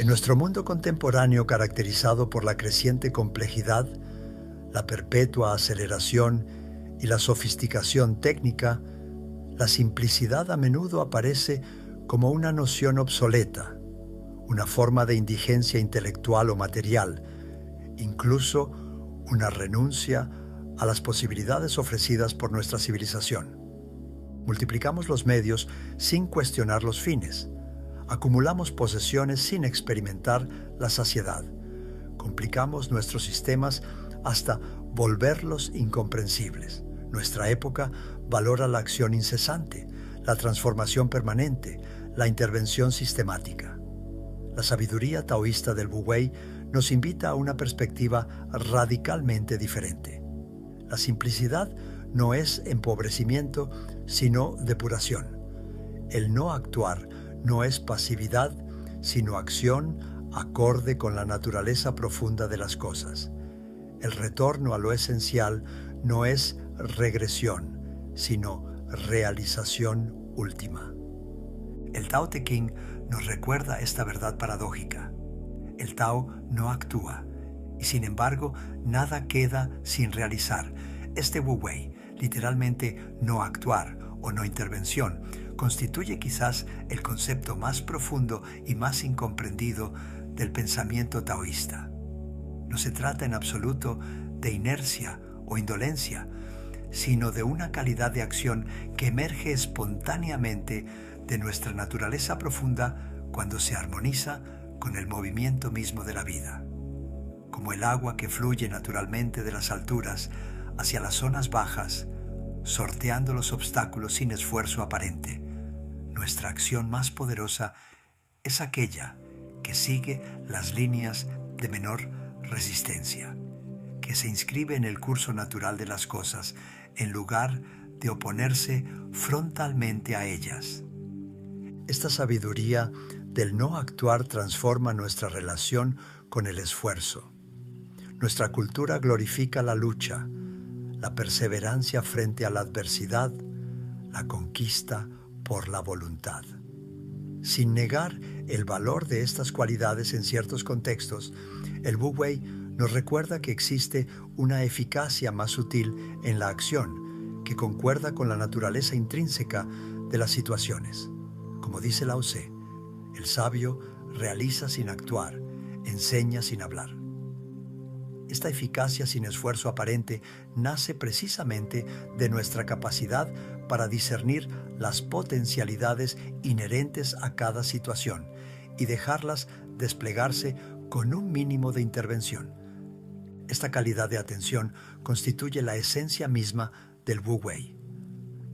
En nuestro mundo contemporáneo caracterizado por la creciente complejidad, la perpetua aceleración y la sofisticación técnica, la simplicidad a menudo aparece como una noción obsoleta, una forma de indigencia intelectual o material, incluso una renuncia a las posibilidades ofrecidas por nuestra civilización. Multiplicamos los medios sin cuestionar los fines. Acumulamos posesiones sin experimentar la saciedad. Complicamos nuestros sistemas hasta volverlos incomprensibles. Nuestra época valora la acción incesante, la transformación permanente, la intervención sistemática. La sabiduría taoísta del Wu Wei nos invita a una perspectiva radicalmente diferente. La simplicidad no es empobrecimiento, sino depuración. El no actuar no es pasividad, sino acción acorde con la naturaleza profunda de las cosas. El retorno a lo esencial no es regresión, sino realización última. El Tao Te Ching nos recuerda esta verdad paradójica. El Tao no actúa, y sin embargo, nada queda sin realizar. Este Wu Wei, literalmente no actuar o no intervención, constituye quizás el concepto más profundo y más incomprendido del pensamiento taoísta. No se trata en absoluto de inercia o indolencia, sino de una calidad de acción que emerge espontáneamente de nuestra naturaleza profunda cuando se armoniza con el movimiento mismo de la vida. Como el agua que fluye naturalmente de las alturas hacia las zonas bajas, sorteando los obstáculos sin esfuerzo aparente, nuestra acción más poderosa es aquella que sigue las líneas de menor resistencia, que se inscribe en el curso natural de las cosas en lugar de oponerse frontalmente a ellas. Esta sabiduría del no actuar transforma nuestra relación con el esfuerzo. Nuestra cultura glorifica la lucha, la perseverancia frente a la adversidad, la conquista por la voluntad. Sin negar el valor de estas cualidades en ciertos contextos, el Wu Wei nos recuerda que existe una eficacia más sutil en la acción que concuerda con la naturaleza intrínseca de las situaciones. Como dice Lao Tse, el sabio realiza sin actuar, enseña sin hablar. Esta eficacia sin esfuerzo aparente nace precisamente de nuestra capacidad para discernir las potencialidades inherentes a cada situación y dejarlas desplegarse con un mínimo de intervención. Esta calidad de atención constituye la esencia misma del Wu Wei.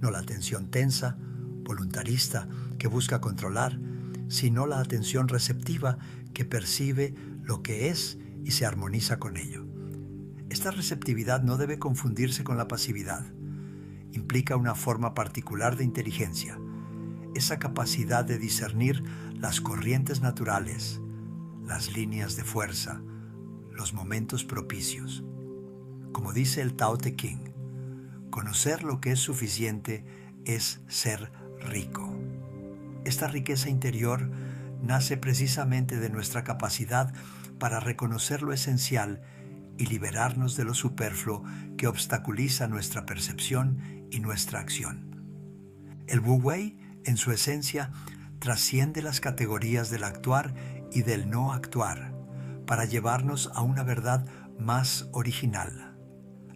No la atención tensa, voluntarista, que busca controlar, sino la atención receptiva que percibe lo que es y se armoniza con ello. Esta receptividad no debe confundirse con la pasividad. Implica una forma particular de inteligencia, esa capacidad de discernir las corrientes naturales, las líneas de fuerza, los momentos propicios. Como dice el Tao Te Ching, conocer lo que es suficiente es ser rico. Esta riqueza interior nace precisamente de nuestra capacidad para reconocer lo esencial y liberarnos de lo superfluo que obstaculiza nuestra percepción y nuestra acción. El Wu Wei, en su esencia, trasciende las categorías del actuar y del no actuar para llevarnos a una verdad más original,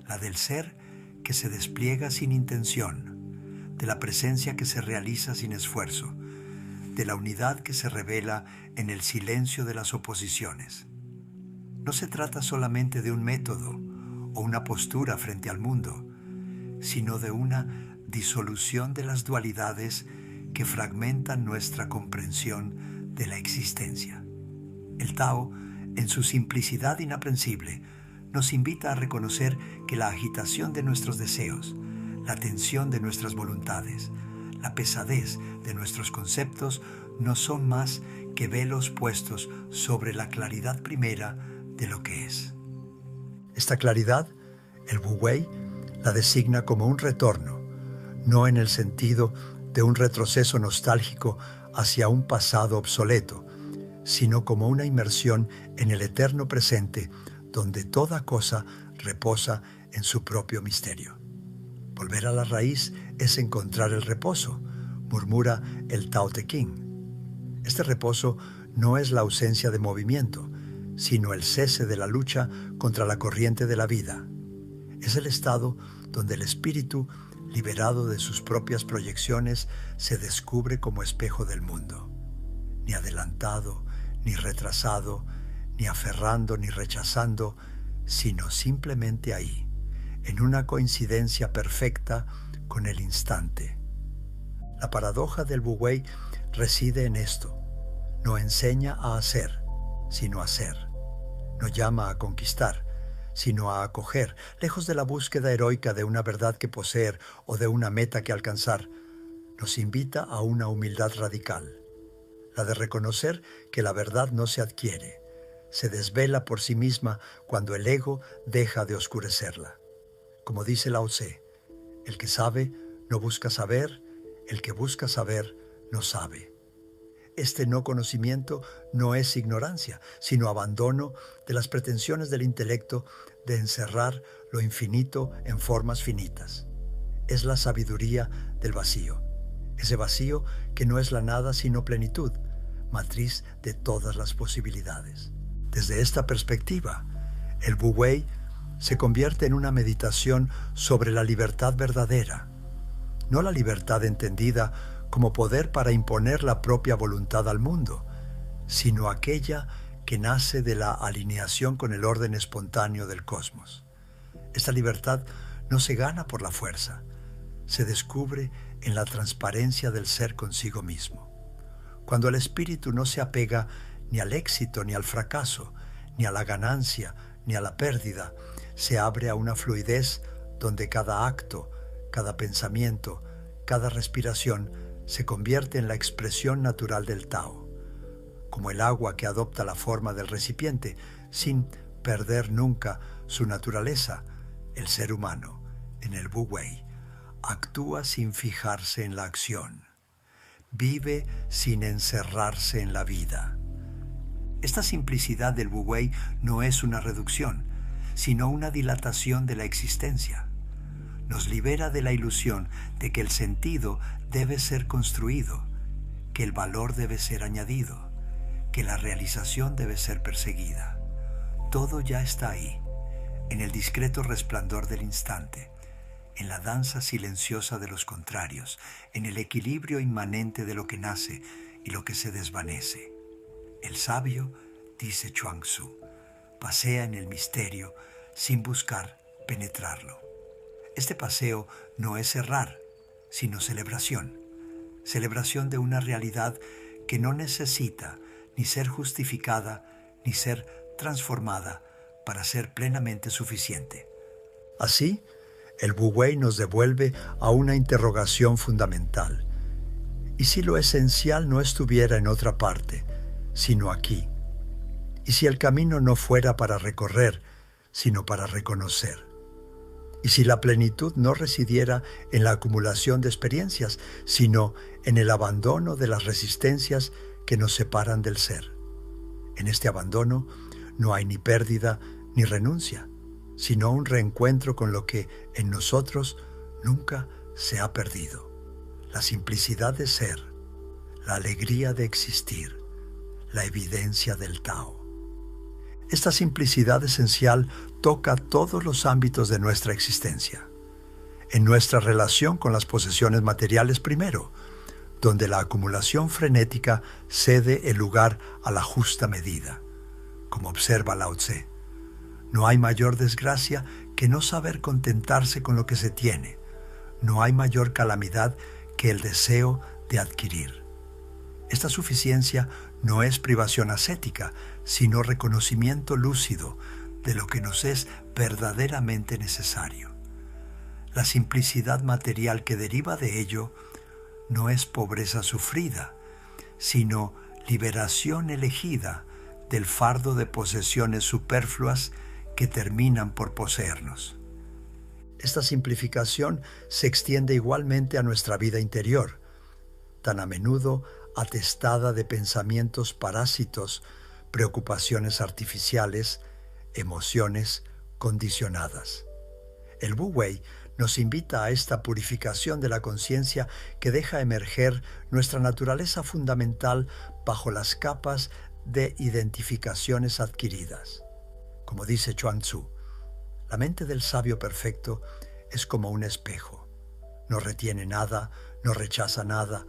la del ser que se despliega sin intención, de la presencia que se realiza sin esfuerzo, de la unidad que se revela en el silencio de las oposiciones. No se trata solamente de un método o una postura frente al mundo, sino de una disolución de las dualidades que fragmentan nuestra comprensión de la existencia. El Tao, en su simplicidad inaprensible, nos invita a reconocer que la agitación de nuestros deseos, la tensión de nuestras voluntades, la pesadez de nuestros conceptos no son más que velos puestos sobre la claridad primera de lo que es. Esta claridad, el Wu Wei la designa como un retorno, no en el sentido de un retroceso nostálgico hacia un pasado obsoleto, sino como una inmersión en el eterno presente, donde toda cosa reposa en su propio misterio. Volver a la raíz es encontrar el reposo, murmura el Tao Te Ching. Este reposo no es la ausencia de movimiento, sino el cese de la lucha contra la corriente de la vida. Es el estado donde el espíritu, liberado de sus propias proyecciones, se descubre como espejo del mundo. Ni adelantado, ni retrasado, ni aferrando, ni rechazando, sino simplemente ahí, en una coincidencia perfecta con el instante. La paradoja del Wu Wei reside en esto. No enseña a hacer, sino a ser. No llama a conquistar, sino a acoger, lejos de la búsqueda heroica de una verdad que poseer o de una meta que alcanzar. Nos invita a una humildad radical, la de reconocer que la verdad no se adquiere, se desvela por sí misma cuando el ego deja de oscurecerla. Como dice Lao Tse, el que sabe no busca saber, el que busca saber no sabe. Este no conocimiento no es ignorancia, sino abandono de las pretensiones del intelecto de encerrar lo infinito en formas finitas. Es la sabiduría del vacío, ese vacío que no es la nada sino plenitud, matriz de todas las posibilidades. Desde esta perspectiva, el Wu Wei se convierte en una meditación sobre la libertad verdadera, no la libertad entendida como poder para imponer la propia voluntad al mundo, sino aquella que nace de la alineación con el orden espontáneo del cosmos. Esta libertad no se gana por la fuerza, se descubre en la transparencia del ser consigo mismo. Cuando el espíritu no se apega ni al éxito ni al fracaso, ni a la ganancia ni a la pérdida, se abre a una fluidez donde cada acto, cada pensamiento, cada respiración se convierte en la expresión natural del Tao, como el agua que adopta la forma del recipiente sin perder nunca su naturaleza. El ser humano, en el Wu Wei, actúa sin fijarse en la acción, vive sin encerrarse en la vida. Esta simplicidad del Wu Wei no es una reducción, sino una dilatación de la existencia. Nos libera de la ilusión de que el sentido debe ser construido, que el valor debe ser añadido, que la realización debe ser perseguida. Todo ya está ahí, en el discreto resplandor del instante, en la danza silenciosa de los contrarios, en el equilibrio inmanente de lo que nace y lo que se desvanece. El sabio, dice Chuang Tzu, pasea en el misterio sin buscar penetrarlo. Este paseo no es errar, sino celebración. Celebración de una realidad que no necesita ni ser justificada ni ser transformada para ser plenamente suficiente. Así, el Wu Wei nos devuelve a una interrogación fundamental. ¿Y si lo esencial no estuviera en otra parte, sino aquí? ¿Y si el camino no fuera para recorrer, sino para reconocer? ¿Y si la plenitud no residiera en la acumulación de experiencias, sino en el abandono de las resistencias que nos separan del ser? En este abandono no hay ni pérdida ni renuncia, sino un reencuentro con lo que en nosotros nunca se ha perdido. La simplicidad de ser, la alegría de existir, la evidencia del Tao. Esta simplicidad esencial toca todos los ámbitos de nuestra existencia. En nuestra relación con las posesiones materiales primero, donde la acumulación frenética cede el lugar a la justa medida. Como observa Lao Tse, no hay mayor desgracia que no saber contentarse con lo que se tiene. No hay mayor calamidad que el deseo de adquirir. Esta suficiencia no es privación ascética, sino reconocimiento lúcido de lo que nos es verdaderamente necesario. La simplicidad material que deriva de ello no es pobreza sufrida, sino liberación elegida del fardo de posesiones superfluas que terminan por poseernos. Esta simplificación se extiende igualmente a nuestra vida interior. Tan a menudo atestada de pensamientos parásitos, preocupaciones artificiales, emociones condicionadas. El Wu Wei nos invita a esta purificación de la conciencia que deja emerger nuestra naturaleza fundamental bajo las capas de identificaciones adquiridas. Como dice Chuang Tzu, la mente del sabio perfecto es como un espejo. No retiene nada, no rechaza nada,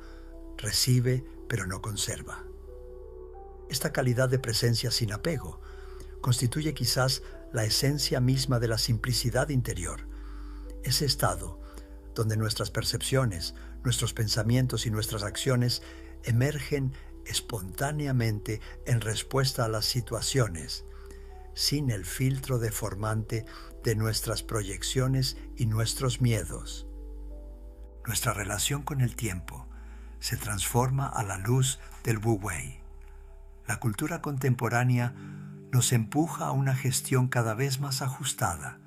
recibe pero no conserva. Esta calidad de presencia sin apego constituye quizás la esencia misma de la simplicidad interior. Ese estado donde nuestras percepciones, nuestros pensamientos y nuestras acciones emergen espontáneamente en respuesta a las situaciones, sin el filtro deformante de nuestras proyecciones y nuestros miedos. Nuestra relación con el tiempo se transforma a la luz del Wu Wei. La cultura contemporánea nos empuja a una gestión cada vez más ajustada,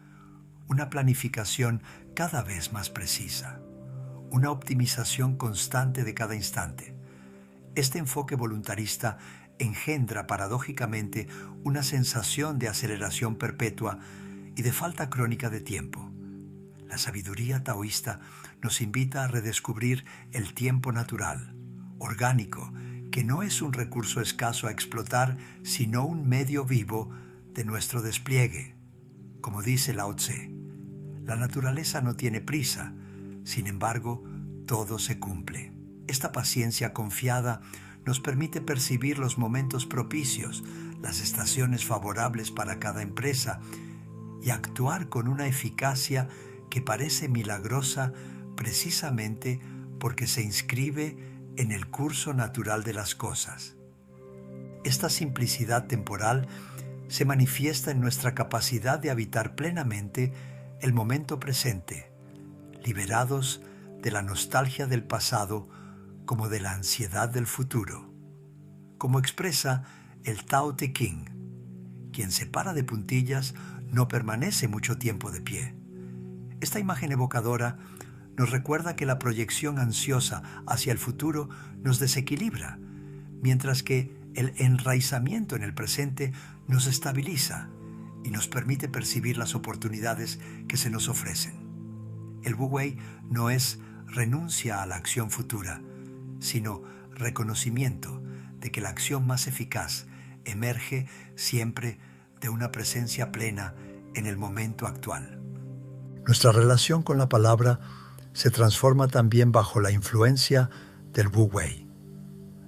una planificación cada vez más precisa, una optimización constante de cada instante. Este enfoque voluntarista engendra paradójicamente una sensación de aceleración perpetua y de falta crónica de tiempo. La sabiduría taoísta nos invita a redescubrir el tiempo natural, orgánico, que no es un recurso escaso a explotar, sino un medio vivo de nuestro despliegue. Como dice Lao Tse, la naturaleza no tiene prisa, sin embargo, todo se cumple. Esta paciencia confiada nos permite percibir los momentos propicios, las estaciones favorables para cada empresa y actuar con una eficacia que parece milagrosa precisamente porque se inscribe en el curso natural de las cosas. Esta simplicidad temporal se manifiesta en nuestra capacidad de habitar plenamente el momento presente, liberados de la nostalgia del pasado como de la ansiedad del futuro. Como expresa el Tao Te Ching, quien se para de puntillas no permanece mucho tiempo de pie. Esta imagen evocadora nos recuerda que la proyección ansiosa hacia el futuro nos desequilibra, mientras que el enraizamiento en el presente nos estabiliza y nos permite percibir las oportunidades que se nos ofrecen. El Wu Wei no es renuncia a la acción futura, sino reconocimiento de que la acción más eficaz emerge siempre de una presencia plena en el momento actual. Nuestra relación con la palabra se transforma también bajo la influencia del Wu Wei.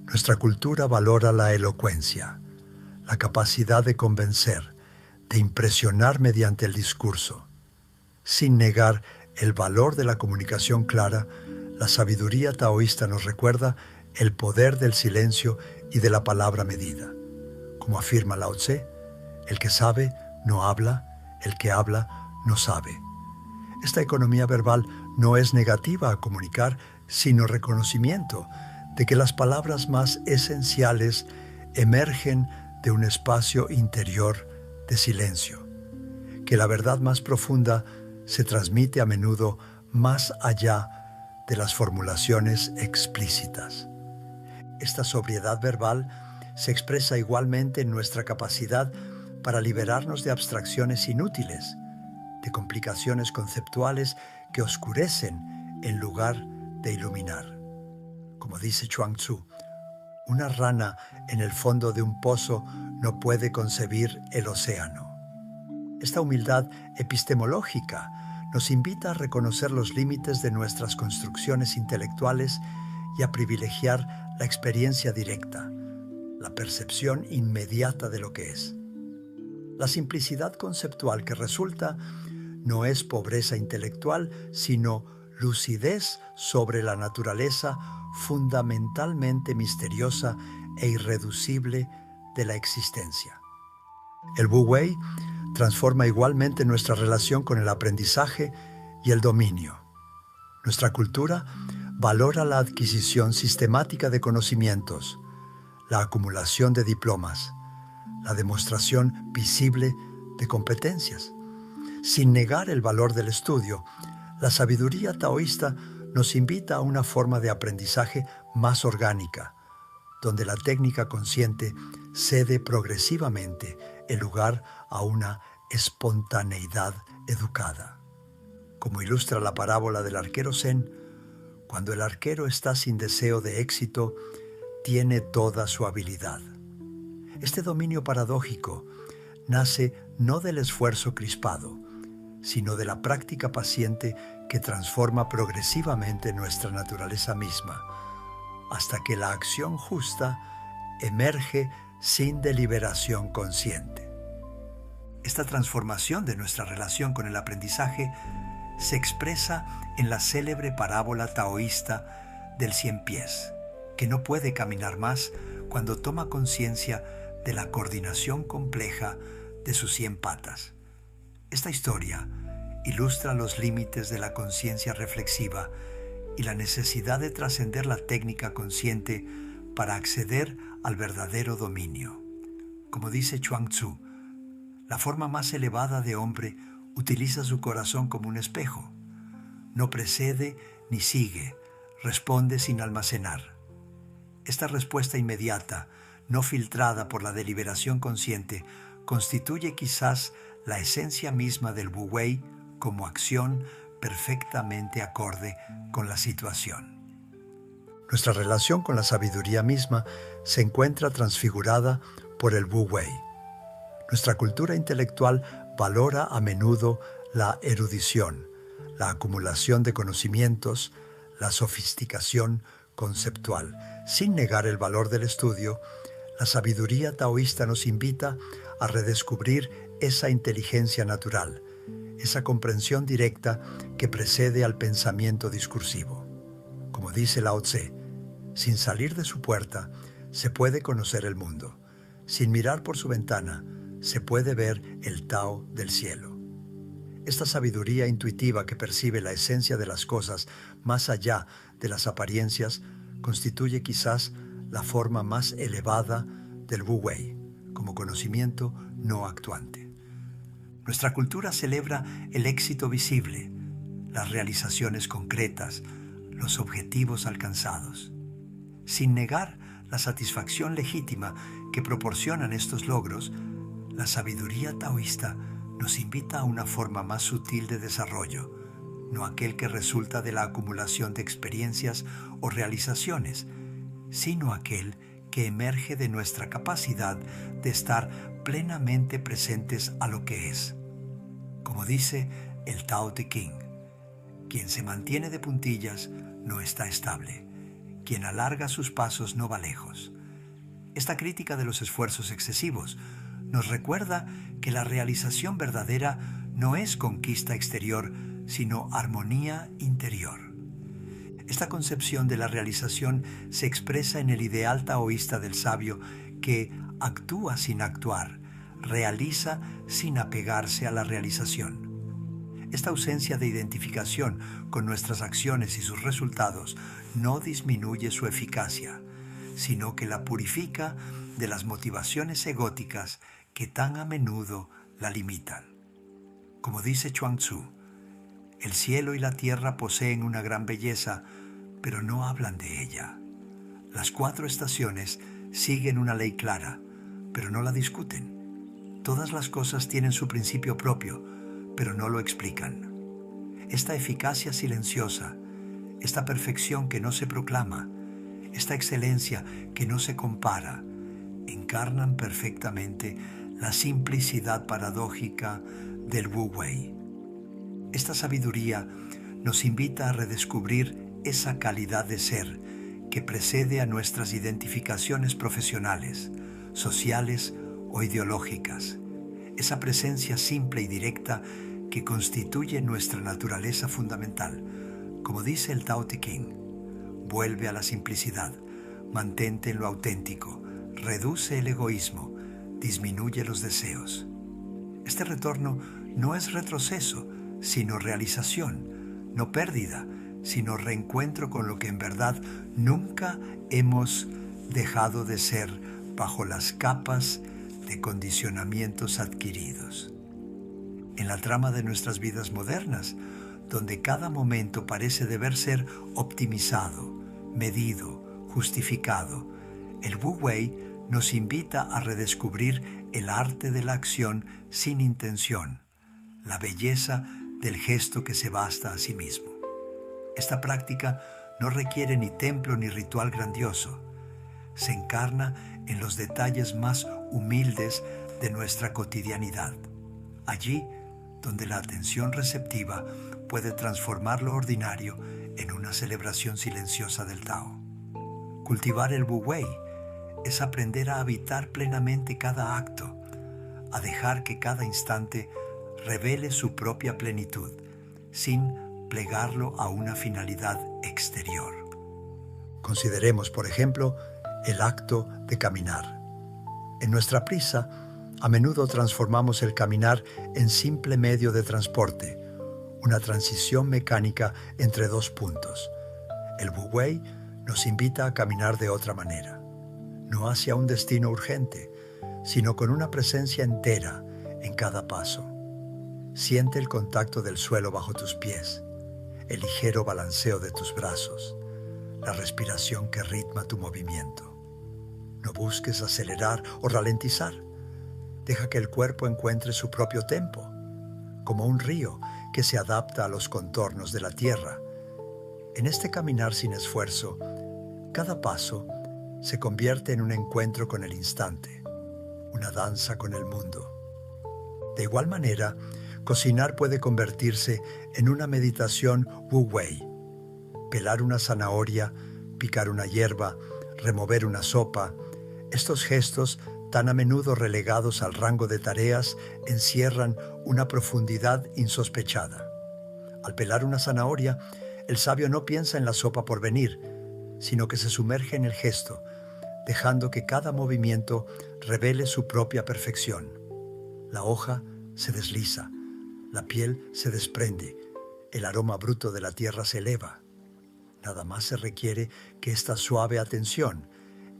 Nuestra cultura valora la elocuencia, la capacidad de convencer, de impresionar mediante el discurso. Sin negar el valor de la comunicación clara, la sabiduría taoísta nos recuerda el poder del silencio y de la palabra medida. Como afirma Lao Tse, el que sabe no habla, el que habla no sabe. Esta economía verbal no es negativa a comunicar, sino reconocimiento de que las palabras más esenciales emergen de un espacio interior de silencio, que la verdad más profunda se transmite a menudo más allá de las formulaciones explícitas. Esta sobriedad verbal se expresa igualmente en nuestra capacidad para liberarnos de abstracciones inútiles, de complicaciones conceptuales que oscurecen en lugar de iluminar. Como dice Chuang Tzu, una rana en el fondo de un pozo no puede concebir el océano. Esta humildad epistemológica nos invita a reconocer los límites de nuestras construcciones intelectuales y a privilegiar la experiencia directa, la percepción inmediata de lo que es. La simplicidad conceptual que resulta no es pobreza intelectual, sino lucidez sobre la naturaleza fundamentalmente misteriosa e irreducible de la existencia. El Wu Wei transforma igualmente nuestra relación con el aprendizaje y el dominio. Nuestra cultura valora la adquisición sistemática de conocimientos, la acumulación de diplomas, la demostración visible de competencias. Sin negar el valor del estudio, la sabiduría taoísta nos invita a una forma de aprendizaje más orgánica, donde la técnica consciente cede progresivamente el lugar a una espontaneidad educada. Como ilustra la parábola del arquero zen, cuando el arquero está sin deseo de éxito, tiene toda su habilidad. Este dominio paradójico nace no del esfuerzo crispado, sino de la práctica paciente que transforma progresivamente nuestra naturaleza misma, hasta que la acción justa emerge sin deliberación consciente. Esta transformación de nuestra relación con el aprendizaje se expresa en la célebre parábola taoísta del 100 pies, que no puede caminar más cuando toma conciencia de la coordinación compleja de sus 100 patas. Esta historia ilustra los límites de la conciencia reflexiva y la necesidad de trascender la técnica consciente para acceder al verdadero dominio. Como dice Chuang Tzu, la forma más elevada de hombre utiliza su corazón como un espejo. No precede ni sigue, responde sin almacenar. Esta respuesta inmediata, no filtrada por la deliberación consciente, constituye quizás la esencia misma del Wu Wei como acción perfectamente acorde con la situación. Nuestra relación con la sabiduría misma se encuentra transfigurada por el Wu Wei. Nuestra cultura intelectual valora a menudo la erudición, la acumulación de conocimientos, la sofisticación conceptual. Sin negar el valor del estudio, la sabiduría taoísta nos invita a redescubrir esa inteligencia natural, esa comprensión directa que precede al pensamiento discursivo. Como dice Lao Tse, sin salir de su puerta se puede conocer el mundo. Sin mirar por su ventana se puede ver el Tao del cielo. Esta sabiduría intuitiva que percibe la esencia de las cosas más allá de las apariencias constituye quizás la forma más elevada del Wu Wei, como conocimiento no actuante. Nuestra cultura celebra el éxito visible, las realizaciones concretas, los objetivos alcanzados. Sin negar la satisfacción legítima que proporcionan estos logros, la sabiduría taoísta nos invita a una forma más sutil de desarrollo, no aquel que resulta de la acumulación de experiencias o realizaciones, sino aquel que emerge de nuestra capacidad de estar plenamente presentes a lo que es. Como dice el Tao Te Ching, quien se mantiene de puntillas no está estable, quien alarga sus pasos no va lejos. Esta crítica de los esfuerzos excesivos nos recuerda que la realización verdadera no es conquista exterior, sino armonía interior. Esta concepción de la realización se expresa en el ideal taoísta del sabio que actúa sin actuar, realiza sin apegarse a la realización. Esta ausencia de identificación con nuestras acciones y sus resultados no disminuye su eficacia, sino que la purifica de las motivaciones egóticas que tan a menudo la limitan. Como dice Chuang Tzu, el cielo y la tierra poseen una gran belleza, pero no hablan de ella. Las 4 estaciones siguen una ley clara, pero no la discuten. Todas las cosas tienen su principio propio, pero no lo explican. Esta eficacia silenciosa, esta perfección que no se proclama, esta excelencia que no se compara, encarnan perfectamente la simplicidad paradójica del Wu Wei. Esta sabiduría nos invita a redescubrir esa calidad de ser que precede a nuestras identificaciones profesionales, sociales o ideológicas, esa presencia simple y directa que constituye nuestra naturaleza fundamental. Como dice el Tao Te Ching, vuelve a la simplicidad, mantente en lo auténtico, reduce el egoísmo, disminuye los deseos. Este retorno no es retroceso, sino realización, no pérdida, sino reencuentro con lo que en verdad nunca hemos dejado de ser bajo las capas de condicionamientos adquiridos. En la trama de nuestras vidas modernas, donde cada momento parece deber ser optimizado, medido, justificado, El Wu Wei nos invita a redescubrir el arte de la acción sin intención, la belleza del gesto que se basta a sí mismo. Esta práctica no requiere ni templo ni ritual grandioso. Se encarna en los detalles más humildes de nuestra cotidianidad. Allí donde la atención receptiva puede transformar lo ordinario en una celebración silenciosa del Tao. Cultivar el Wu Wei es aprender a habitar plenamente cada acto, a dejar que cada instante revele su propia plenitud, sin plegarlo a una finalidad exterior. Consideremos, por ejemplo, el acto de caminar. En nuestra prisa, a menudo transformamos el caminar en simple medio de transporte, una transición mecánica entre dos puntos. El Wu Wei nos invita a caminar de otra manera, no hacia un destino urgente, sino con una presencia entera en cada paso. Siente el contacto del suelo bajo tus pies, el ligero balanceo de tus brazos, la respiración que ritma tu movimiento. No busques acelerar o ralentizar. Deja que el cuerpo encuentre su propio tempo, como un río que se adapta a los contornos de la tierra. En este caminar sin esfuerzo, cada paso se convierte en un encuentro con el instante, una danza con el mundo. De igual manera, cocinar puede convertirse en una meditación Wu Wei. Pelar una zanahoria, picar una hierba, remover una sopa. Estos gestos, tan a menudo relegados al rango de tareas, encierran una profundidad insospechada. Al pelar una zanahoria, el sabio no piensa en la sopa por venir, sino que se sumerge en el gesto, dejando que cada movimiento revele su propia perfección. La hoja se desliza, la piel se desprende, el aroma bruto de la tierra se eleva. Nada más se requiere que esta suave atención,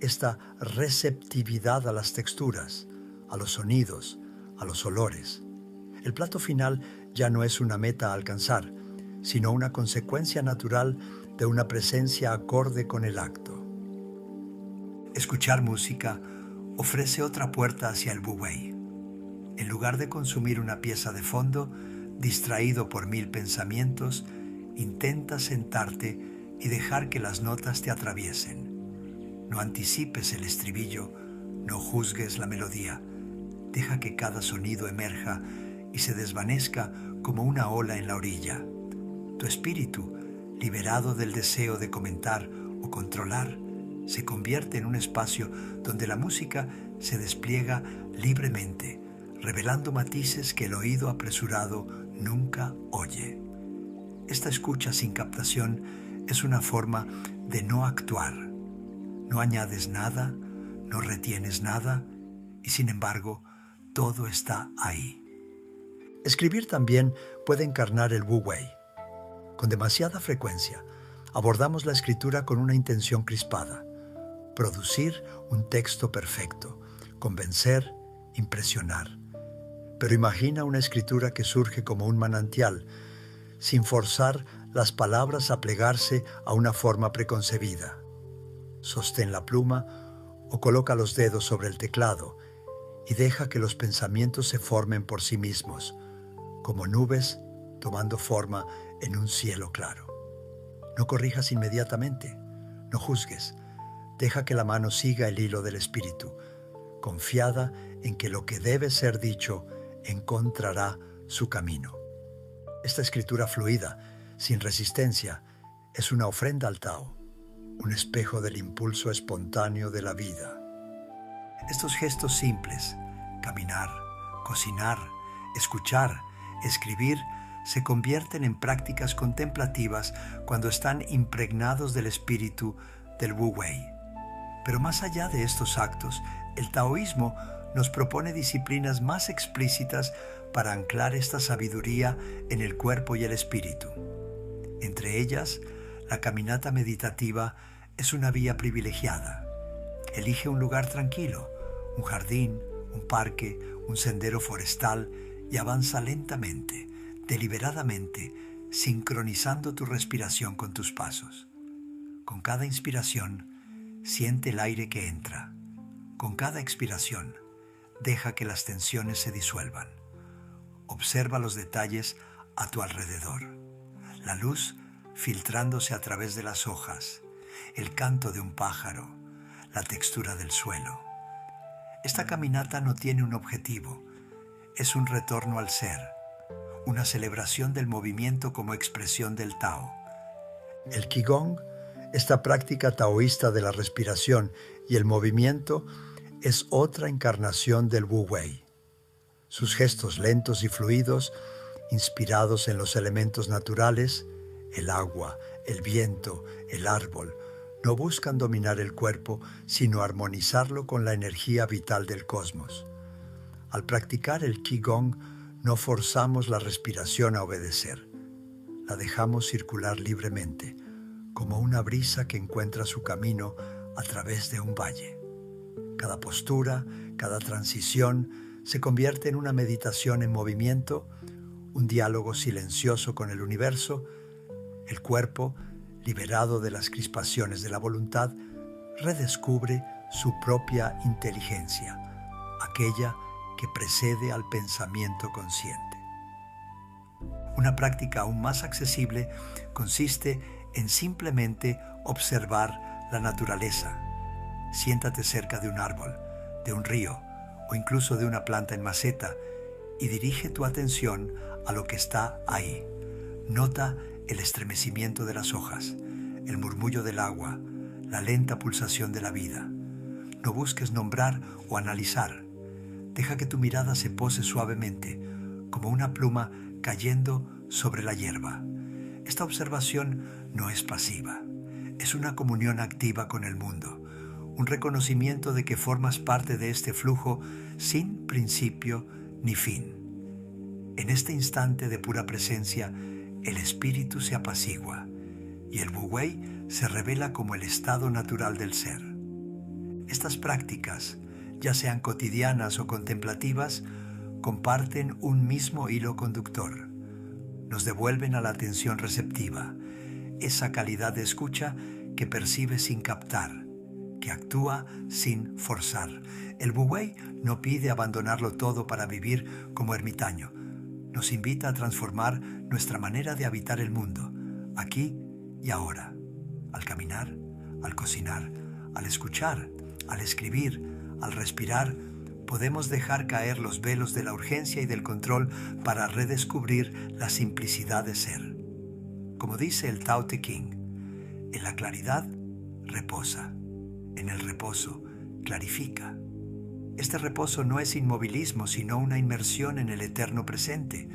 esta receptividad a las texturas, a los sonidos, a los olores. El plato final ya no es una meta a alcanzar, sino una consecuencia natural de una presencia acorde con el acto. Escuchar música ofrece otra puerta hacia el Wu Wei. En lugar de consumir una pieza de fondo, distraído por 1000 pensamientos, intenta sentarte y dejar que las notas te atraviesen. No anticipes el estribillo, no juzgues la melodía. Deja que cada sonido emerja y se desvanezca como una ola en la orilla. Tu espíritu, liberado del deseo de comentar o controlar, se convierte en un espacio donde la música se despliega libremente, revelando matices que el oído apresurado nunca oye. Esta escucha sin captación es una forma de no actuar. No añades nada, no retienes nada, y sin embargo, todo está ahí. Escribir también puede encarnar el Wu Wei. Con demasiada frecuencia, abordamos la escritura con una intención crispada: producir un texto perfecto, convencer, impresionar. Pero imagina una escritura que surge como un manantial, sin forzar las palabras a plegarse a una forma preconcebida. Sostén la pluma o coloca los dedos sobre el teclado y deja que los pensamientos se formen por sí mismos, como nubes tomando forma en un cielo claro. No corrijas inmediatamente, no juzgues, deja que la mano siga el hilo del espíritu, confiada en que lo que debe ser dicho encontrará su camino. Esta escritura fluida, sin resistencia, es una ofrenda al Tao, un espejo del impulso espontáneo de la vida. Estos gestos simples, caminar, cocinar, escuchar, escribir, se convierten en prácticas contemplativas cuando están impregnados del espíritu del Wu Wei. Pero más allá de estos actos, el taoísmo nos propone disciplinas más explícitas para anclar esta sabiduría en el cuerpo y el espíritu. Entre ellas, la caminata meditativa es una vía privilegiada. Elige un lugar tranquilo, un jardín, un parque, un sendero forestal y avanza lentamente, deliberadamente, sincronizando tu respiración con tus pasos. Con cada inspiración, Siente el aire que entra. Con cada expiración, deja que las tensiones se disuelvan. Observa los detalles a tu alrededor. La luz filtrándose a través de las hojas, el canto de un pájaro, la textura del suelo. Esta caminata no tiene un objetivo, es un retorno al ser, una celebración del movimiento como expresión del Tao. El Qigong, esta práctica taoísta de la respiración y el movimiento, es otra encarnación del Wu Wei. Sus gestos lentos y fluidos, inspirados en los elementos naturales, el agua, el viento, el árbol, no buscan dominar el cuerpo, sino armonizarlo con la energía vital del cosmos. Al practicar el Qigong, no forzamos la respiración a obedecer. La dejamos circular libremente, como una brisa que encuentra su camino a través de un valle. Cada postura, cada transición se convierte en una meditación en movimiento, un diálogo silencioso con el universo. El cuerpo, liberado de las crispaciones de la voluntad, redescubre su propia inteligencia, aquella que precede al pensamiento consciente. Una práctica aún más accesible consiste en simplemente observar la naturaleza. Siéntate cerca de un árbol, de un río o incluso de una planta en maceta y dirige tu atención a lo que está ahí. Nota el estremecimiento de las hojas, el murmullo del agua, la lenta pulsación de la vida. No busques nombrar o analizar. Deja que tu mirada se pose suavemente, como una pluma cayendo sobre la hierba. Esta observación no es pasiva, es una comunión activa con el mundo, un reconocimiento de que formas parte de este flujo sin principio ni fin. En este instante de pura presencia, el espíritu se apacigua y el Wu Wei se revela como el estado natural del ser. Estas prácticas, ya sean cotidianas o contemplativas, comparten un mismo hilo conductor. Nos devuelven a la atención receptiva, esa calidad de escucha que percibe sin captar, que actúa sin forzar. El Wu Wei no pide abandonarlo todo para vivir como ermitaño. Nos invita a transformar nuestra manera de habitar el mundo, aquí y ahora, al caminar, al cocinar, al escuchar, al escribir, al respirar. Podemos dejar caer los velos de la urgencia y del control para redescubrir la simplicidad de ser. Como dice el Tao Te Ching, en la claridad reposa, en el reposo clarifica. Este reposo no es inmovilismo, sino una inmersión en el eterno presente,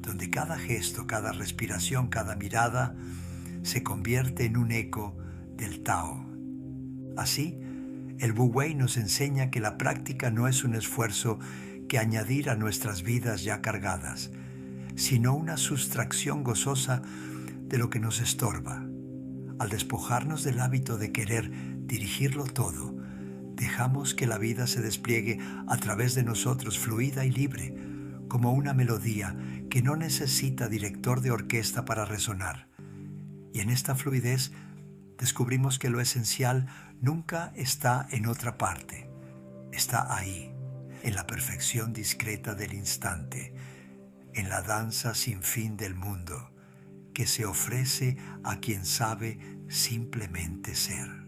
donde cada gesto, cada respiración, cada mirada se convierte en un eco del Tao. Así, el Wu Wei nos enseña que la práctica no es un esfuerzo que añadir a nuestras vidas ya cargadas, sino una sustracción gozosa de lo que nos estorba. Al despojarnos del hábito de querer dirigirlo todo, dejamos que la vida se despliegue a través de nosotros fluida y libre, como una melodía que no necesita director de orquesta para resonar. Y en esta fluidez descubrimos que lo esencial nunca está en otra parte, está ahí, en la perfección discreta del instante, en la danza sin fin del mundo, que se ofrece a quien sabe simplemente ser.